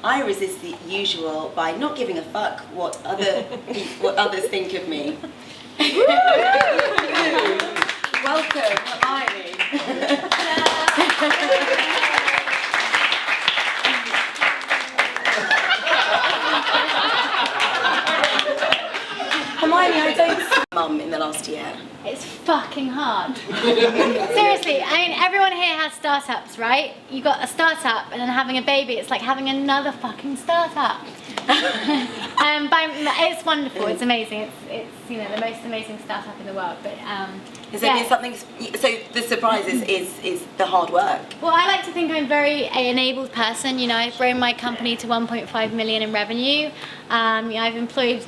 I resist the usual by not giving a fuck what others think of me. Welcome, Hermione. Hermione, I don't mum in the last year. It's fucking hard. Seriously, I mean, everyone here has startups, right? You got a startup and then having a baby, it's like having another fucking startup. It's wonderful, it's amazing. It's the most amazing startup in the world. But Has there been something? So the surprise is the hard work. Well, I like to think I'm a very enabled person. I've grown my company to 1.5 million in revenue. I've employed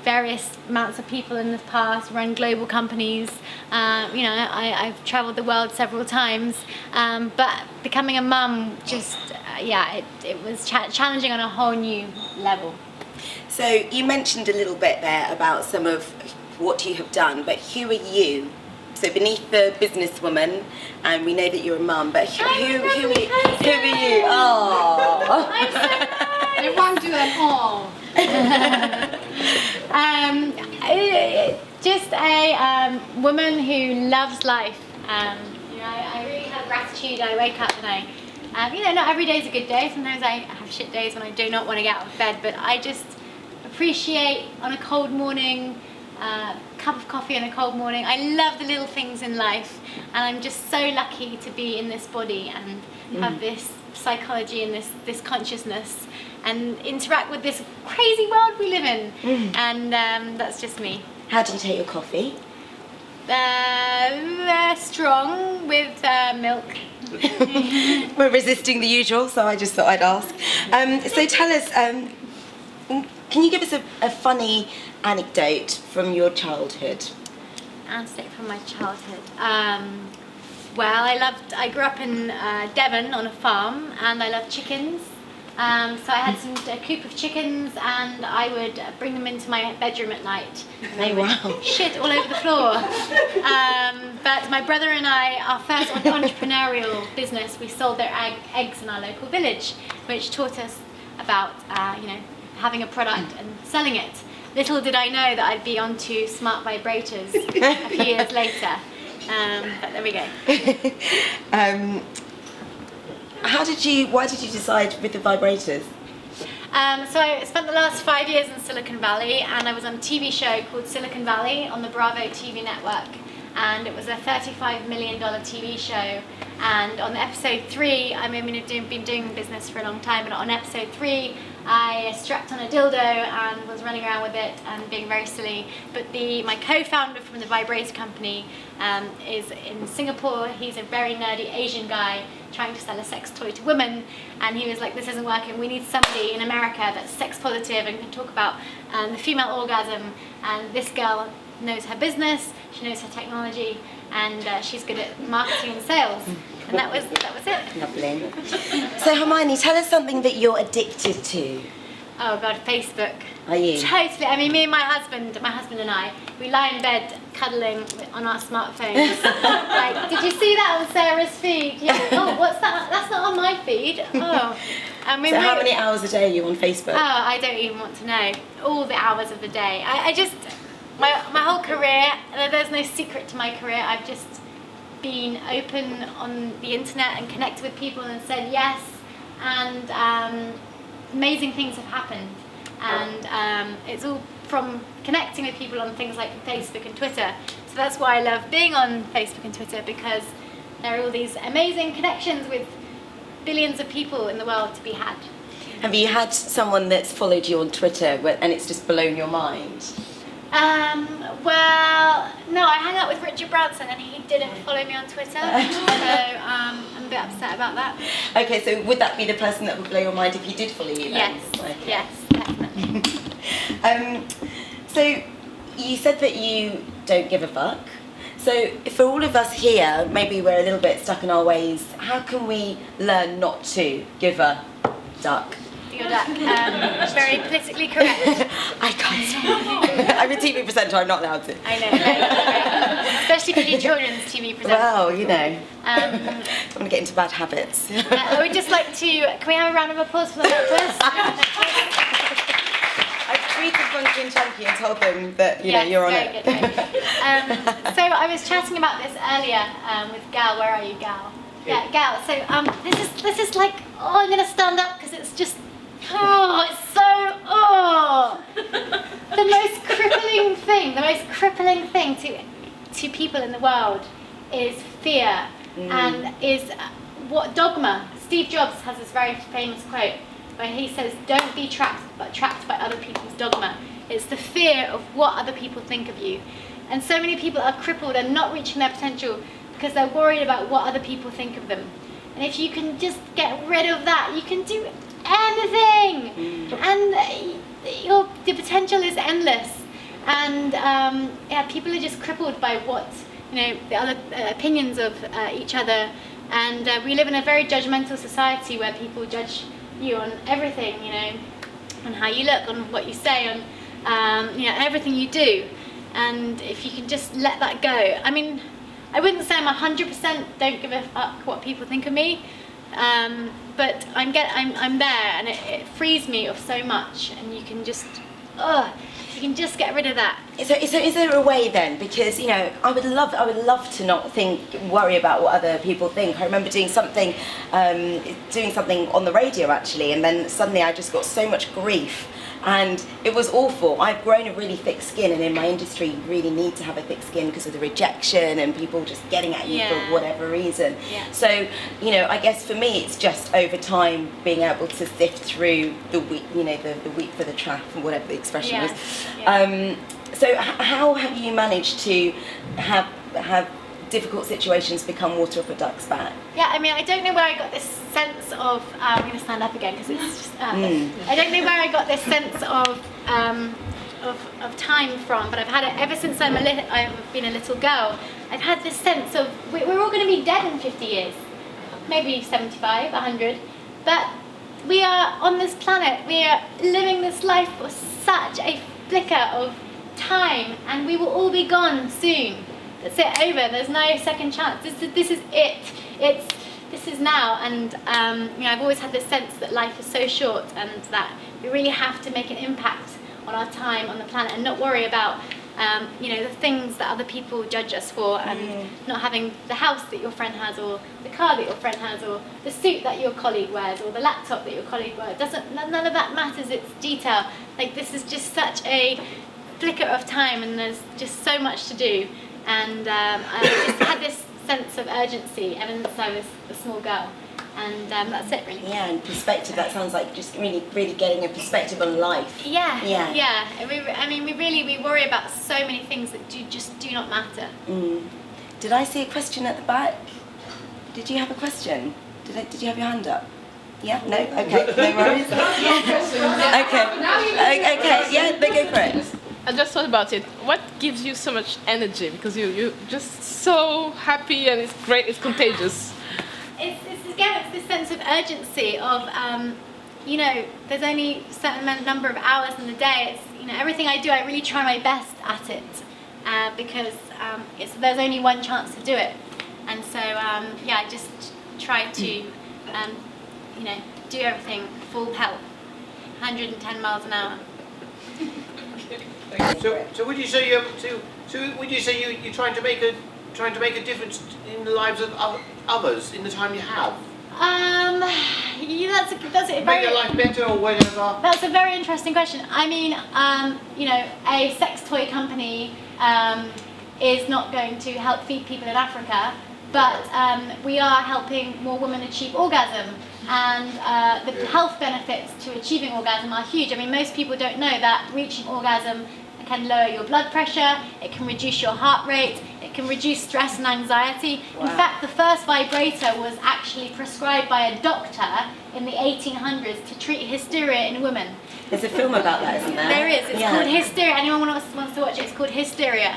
various amounts of people in the past, run global companies. I've travelled the world several times. But becoming a mum, it was challenging on a whole new level. So you mentioned a little bit there about some of what you have done, but who are you? So beneath the businesswoman, and we know that you're a mum, but who are you? Oh, I'm so nice. I want to do an all. Just a woman who loves life. I really have gratitude. I wake up and not every day is a good day. Sometimes I have shit days when I do not want to get out of bed, but I just appreciate on a cold morning, cup of coffee on a cold morning. I love the little things in life, and I'm just so lucky to be in this body and have this psychology and this consciousness and interact with this crazy world we live in. And that's just me. How do you take your coffee? Strong with milk. We're resisting the usual, so I just thought I'd ask. So tell us, can you give us a funny anecdote from your childhood? Anecdote from my childhood. Well, I grew up in Devon on a farm, and I love chickens. So I had a coop of chickens, and I would bring them into my bedroom at night, and they would shit all over the floor. But my brother and I, our first entrepreneurial business, we sold their eggs in our local village, which taught us about having a product and selling it. Little did I know that I'd be onto smart vibrators a few years later. But there we go. Why did you decide with the vibrators? So I spent the last 5 years in Silicon Valley, and I was on a TV show called Silicon Valley on the Bravo TV network, and it was a $35 million TV show. And on episode 3, I've been doing business for a long time, but on episode 3, I strapped on a dildo and was running around with it and being very silly. But my co-founder from the vibrator company is in Singapore. He's a very nerdy Asian guy trying to sell a sex toy to women, and he was like, this isn't working, we need somebody in America that's sex positive and can talk about the female orgasm. And this girl knows her business, she knows her technology, and she's good at marketing and sales. And that was it. Lovely. So Hermione, tell us something that you're addicted to. Oh God, Facebook. Are you? Totally. I mean, me and my husband and I, we lie in bed cuddling on our smartphones. Like, did you see that on Sarah's feed? Yeah. Oh, what's that? That's not on my feed. Oh. So how many hours a day are you on Facebook? Oh, I don't even want to know. All the hours of the day. I just, my whole career, there's no secret to my career. I've just been open on the internet and connected with people and said yes, and amazing things have happened, and it's all from connecting with people on things like Facebook and Twitter. So that's why I love being on Facebook and Twitter, because there are all these amazing connections with billions of people in the world to be had. Have you had someone that's followed you on Twitter and it's just blown your mind? Well, no, I hang out with Richard Branson and he didn't follow me on Twitter, so I'm a bit upset about that. Okay, so would that be the person that would blow your mind if he did follow you then? Yes, okay. Yes, definitely. So you said that you don't give a fuck. So for all of us here, maybe we're a little bit stuck in our ways, how can we learn not to give a duck? your duck. Very politically correct. I can't. I'm a TV presenter, I'm not allowed to. I know, right? Especially if you do children's TV presenters. Well, you know, I want to get into bad habits. I would just like to, can we have a round of applause for the necklace? I've tweeted Funky and Chunky and told them that, you know, you're on it. Very good. So I was chatting about this earlier with Gal. Where are you, Gal? Yeah, Gal. So this is like, oh, I'm going to stand up because it's just, oh, it's so, oh. The most crippling thing to people in the world is fear and is what dogma. Steve Jobs has this very famous quote where he says, don't be trapped by other people's dogma. It's the fear of what other people think of you. And so many people are crippled and not reaching their potential because they're worried about what other people think of them. And if you can just get rid of that, you can do anything. And the potential is endless. And people are just crippled by what, the other opinions of each other. And we live in a very judgmental society where people judge you on everything, on how you look, on what you say, on everything you do. And if you can just let that go. I mean, I wouldn't say I'm 100% don't give a fuck what people think of me, but I'm there, and it frees me of so much. And you can just, you can just get rid of that. So is there a way then? Because I would love to not worry about what other people think. I remember doing something on the radio actually, and then suddenly I just got so much grief, and it was awful. I've grown a really thick skin, and in my industry you really need to have a thick skin because of the rejection and people just getting at you for whatever reason. Yeah. So I guess for me it's just over time being able to sift through the wheat, the wheat for the chaff, or whatever the expression was. Yeah. So how have you managed to have difficult situations become water off a duck's back? Yeah, I mean, I don't know where I got this sense of, I'm going to stand up again because it's just, I don't know where I got this sense of time from, but I've had it ever since I've been a little girl. I've had this sense of, we're all going to be dead in 50 years, maybe 75, 100, but we are on this planet, we are living this life for such a flicker of time, and we will all be gone soon. That's it, over. There's no second chance. This is it. This is now. And I've always had this sense that life is so short, and that we really have to make an impact on our time on the planet, and not worry about the things that other people judge us for, and not having the house that your friend has, or the car that your friend has, or the suit that your colleague wears, or the laptop that your colleague wears. None of that matters. It's detail. Like, this is just such a flicker of time, and there's just so much to do. And I just had this sense of urgency ever since I was a small girl, and that's it really. Yeah, and perspective. That sounds like just really, really getting a perspective on life. Yeah. We worry about so many things that just do not matter. Did I see a question at the back? Did you have a question? Did you have your hand up? Yeah. No. Okay. No worries. Okay. Yeah. They go for it. I just thought about it. What gives you so much energy? Because you're just so happy, and it's great. It's contagious. It's this sense of urgency of, there's only a certain number of hours in the day. It's, everything I do, I really try my best at it, because there's only one chance to do it. And so, I just try to, do everything full pelt, 110 miles an hour. So would you say you're trying to make a difference in the lives of others in the time you have? That's a very, make their life better or whatever. That's a very interesting question. I mean, a sex toy company is not going to help feed people in Africa, but we are helping more women achieve orgasm. And the health benefits to achieving orgasm are huge. I mean, most people don't know that reaching orgasm can lower your blood pressure, it can reduce your heart rate, it can reduce stress and anxiety. Wow. In fact, the first vibrator was actually prescribed by a doctor in the 1800s to treat hysteria in women. There's a film about that, isn't there? There is. It's called Hysteria. Anyone wants to watch it, it's called Hysteria.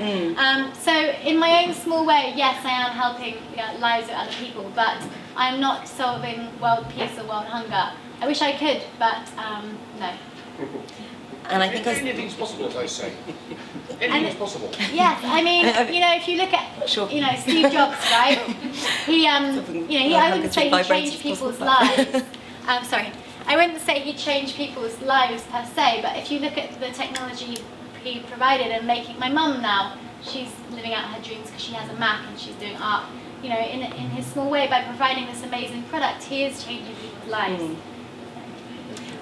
So in my own small way, yes, I am helping lives of other people, but I'm not solving world peace or world hunger. I wish I could, but no. And I think anything's possible, as I say. Anything's possible. Yes, I mean, if you look at, Steve Jobs, right? He, I wouldn't say he changed people's lives. Sorry, I wouldn't say he changed people's lives per se, but if you look at the technology he provided and making, my mum now, she's living out her dreams because she has a Mac and she's doing art. In his small way, by providing this amazing product, he is changing people's lives.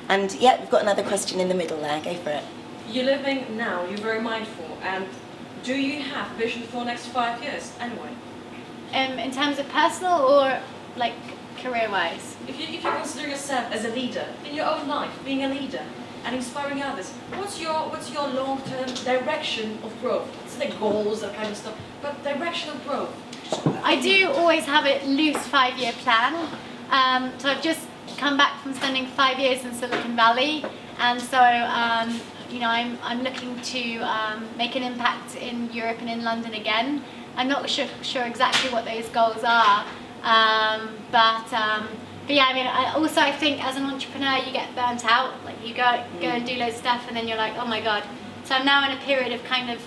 And yeah, we've got another question in the middle there. Go for it. You're living now, you're very mindful, and do you have vision for the next 5 years anyway? In terms of personal or like career-wise? If you consider yourself as a leader in your own life, being a leader and inspiring others, what's your long-term direction of growth? It's the goals, that kind of stuff, but direction of growth. I do always have a loose 5-year plan. So I've just come back from spending 5 years in Silicon Valley, and so I'm looking to make an impact in Europe and in London again. I'm not sure exactly what those goals are, but yeah, I mean, I think as an entrepreneur you get burnt out. Like you go and do loads of stuff, and then you're like, oh my god. So I'm now in a period of kind of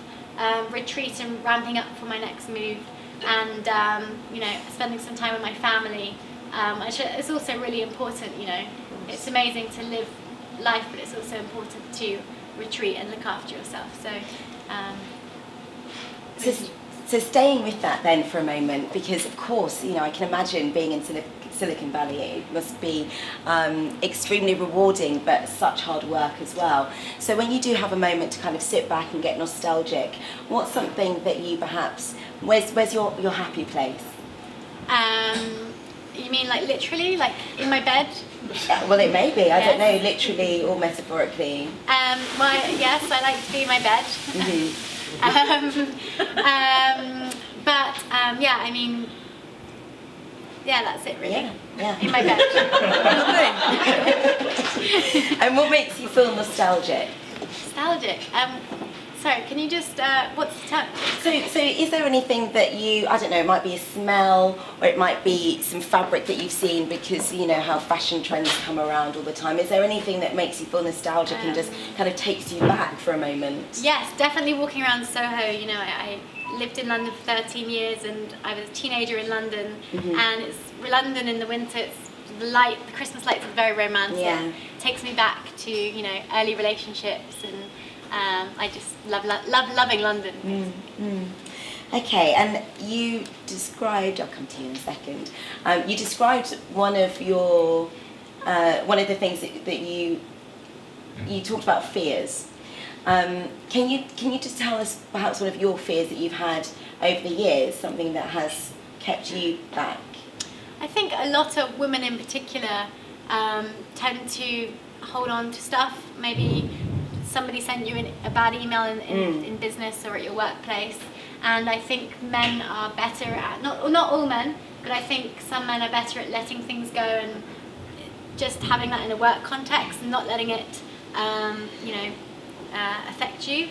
retreat and ramping up for my next move, and spending some time with my family. It's also really important. It's amazing to live life, but it's also important to retreat and look after yourself. So staying with that then for a moment, because of course, I can imagine being in Silicon Valley, it must be extremely rewarding, but such hard work as well. So when you do have a moment to kind of sit back and get nostalgic, what's something that you perhaps, where's your happy place? You mean like literally, like in my bed? Yeah, well, it may be. I don't know, literally or metaphorically. Yes, I like to be in my bed. Yeah, I mean, yeah, that's it really. Yeah. In my bed. And what makes you feel nostalgic? Nostalgic. Sorry, can you just, what's the term? So is there anything that I don't know, it might be a smell, or it might be some fabric that you've seen, because you know how fashion trends come around all the time. Is there anything that makes you feel nostalgic and just kind of takes you back for a moment? Yes, definitely walking around Soho. I lived in London for 13 years, and I was a teenager in London, and it's London in the winter, it's the Christmas lights are very romantic. Yeah. It takes me back to, early relationships, and I just loving London. Okay, and you described, I'll come to you in a second, you described one of the things that you talked about fears. Can you just tell us perhaps one of your fears that you've had over the years, something that has kept you back? I think a lot of women in particular tend to hold on to stuff. Maybe somebody sent you a bad email in business or at your workplace, and I think men are better at, not all men, but I think some men are better at letting things go and just having that in a work context and not letting it affect you.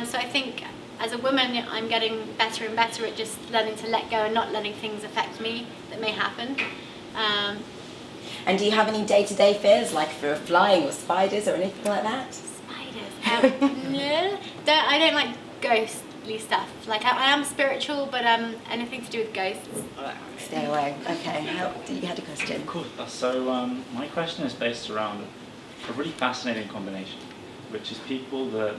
So I think as a woman I'm getting better and better at just learning to let go and not letting things affect me that may happen. And do you have any day-to-day fears, like fear of flying or spiders or anything like that? Yeah. I don't like ghostly stuff. Like I am spiritual, but anything to do with ghosts. Stay away. Okay. You had a question. Cool. So my question is based around a really fascinating combination, which is people that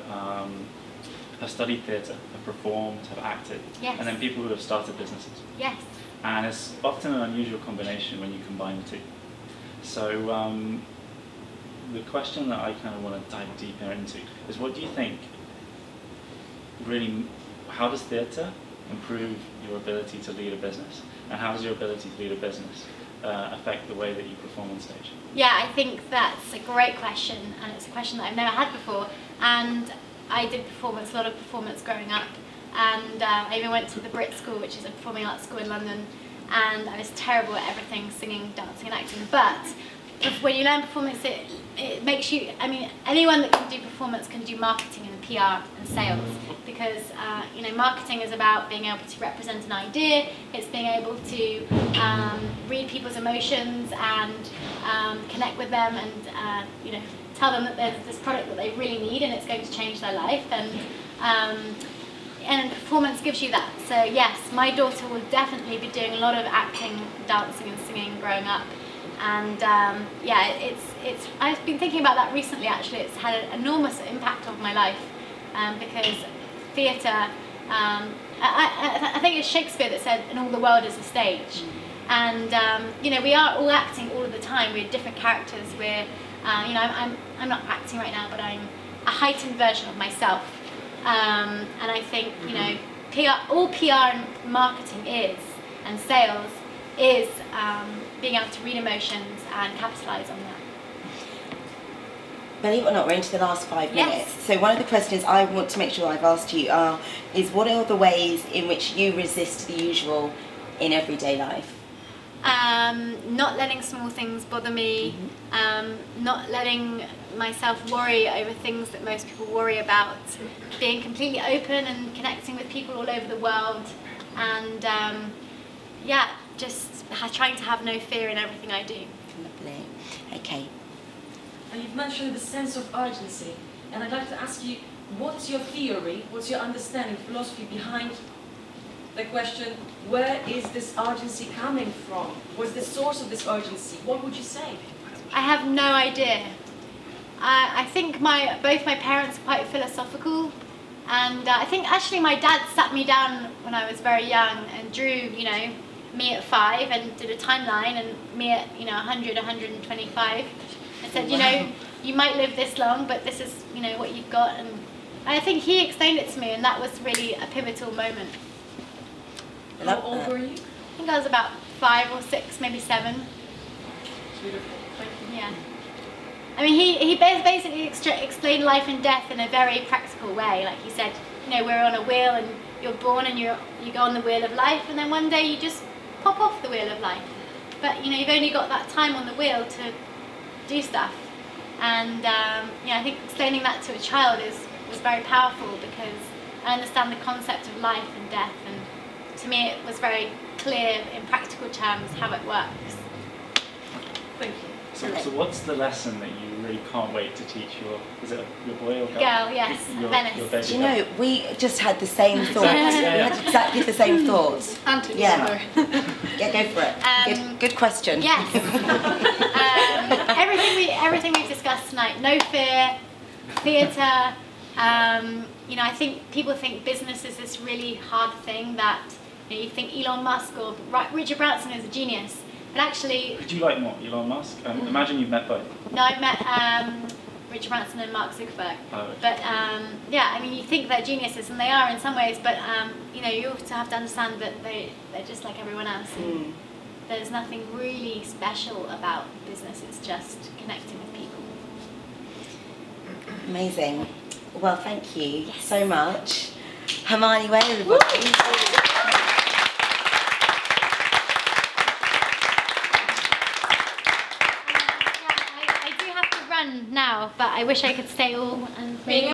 have studied theatre, have performed, have acted, yes, and then people who have started businesses. Yes. And it's often an unusual combination when you combine the two. So the question that I kind of want to dive deeper into is, what do you think really, how does theatre improve your ability to lead a business? And how does your ability to lead a business affect the way that you perform on stage? Yeah, I think that's a great question, and it's a question that I've never had before. And I did a lot of performance growing up, and I even went to the Brit School, which is a performing arts school in London, and I was terrible at everything, singing, dancing and acting. But when you learn performance, it makes you, anyone that can do performance can do marketing and PR and sales, because marketing is about being able to represent an idea, it's being able to read people's emotions and connect with them and you know, tell them that there's this product that they really need and it's going to change their life, and performance gives you that. So yes, my daughter will definitely be doing a lot of acting, dancing and singing growing up. And yeah, it's I've been thinking about that recently actually. It's had an enormous impact on my life because theatre, I think it's Shakespeare that said, and all the world is a stage. And you know, we are all acting all of the time. We're different characters. We're you know, I'm not acting right now, but I'm a heightened version of myself. And I think, you know, all PR and marketing is, and sales is being able to read emotions and capitalise on that. Believe it or not, we're into the last 5 Yes. minutes. So one of the questions I want to make sure I've asked you is what are the ways in which you resist the usual in everyday life? Not letting small things bother me, not letting myself worry over things that most people worry about, being completely open and connecting with people all over the world, and yeah, just trying to have no fear in everything I do. Lovely. Okay. And you've mentioned the sense of urgency, and I'd like to ask you, what's your theory, what's your understanding, philosophy behind the question, where is this urgency coming from? What's the source of this urgency? What would you say? I have no idea. I think both my parents are quite philosophical, and I think actually my dad sat me down when I was very young and drew, you know, me at 5 and did a timeline, and me at, you know, 100, 125. I said, you know, you might live this long, but this is, you know, what you've got. And I think he explained it to me, and that was really a pivotal moment. How old were you? I think I was about 5 or 6, maybe 7. Beautiful. Thank you. Yeah. I mean, he basically explained life and death in a very practical way. Like he said, you know, we're on a wheel and you're born and you go on the wheel of life, and then one day you just pop off the wheel of life. But, you know, you've only got that time on the wheel to do stuff. And, yeah, I think explaining that to a child was very powerful because I understand the concept of life and death, and to me it was very clear in practical terms how it works. Thank you. So what's the lesson that you really can't wait to teach your boy or girl? Girl, yes, Venice. Your baby Do you girl. know, we just had the same thoughts. We had exactly the same thoughts. Yeah. Yeah, go for it. Good question. Yes. Everything we've discussed tonight. No fear, theatre. You know, I think people think business is this really hard thing that, you know, you think Elon Musk or Richard Branson is a genius, but actually. Could you like more, Elon Musk? Imagine you've met both. No, I've met Richard Branson and Mark Zuckerberg. Oh, okay. But yeah, I mean, you think they're geniuses, and they are in some ways, but you know, you also have to understand that they're just like everyone else. And there's nothing really special about business. It's just connecting with people. Amazing. Well, thank you so much. Hermione Way, everybody. I do have to run now, but I wish I could stay all and maybe